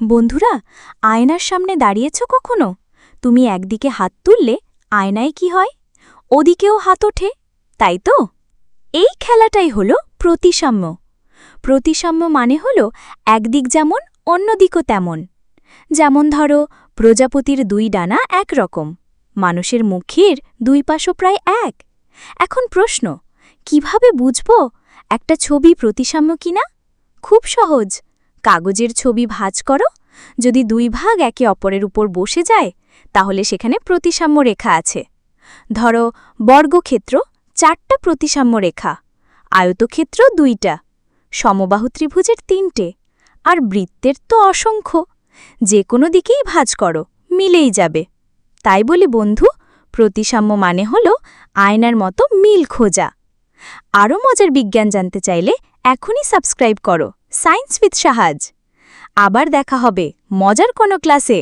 বন্ধুরা, আয়নার সামনে দাঁড়িয়েছ কখনো? তুমি একদিকে হাত তুললে আয়নায় কি হয়? ওদিকেও হাত ওঠে, তাই তো? এই খেলাটাই হলো প্রতিসাম্য। প্রতিসাম্য মানে হলো একদিক যেমন অন্যদিকও তেমন। যেমন ধরো, প্রজাপতির দুই ডানা একরকম, মানুষের মুখের দুই পাশও প্রায় এক। এখন প্রশ্ন, কিভাবে বুঝব একটা ছবি প্রতিসাম্য কিনা? খুব সহজ। কাগজের ছবি ভাঁজ করো, যদি দুই ভাগ একে অপরের উপর বসে যায় তাহলে সেখানে প্রতিসাম্য রেখা আছে। ধরো, বর্গক্ষেত্র 4টা প্রতিসাম্য রেখা, আয়তক্ষেত্র 2টা, সমবাহু ত্রিভুজের 3টে, আর বৃত্তের তো অসংখ্য। যে কোনো দিকেই ভাঁজ করো, মিলেই যাবে। তাই বলি বন্ধু, প্রতিসাম্য মানে হলো আয়নার মতো মিল খোঁজা। আরও মজার বিজ্ঞান জানতে চাইলে এখনই সাবস্ক্রাইব করো সায়েন্স উইথ সাহাজ। আবার দেখা হবে মজার কোনো ক্লাসে।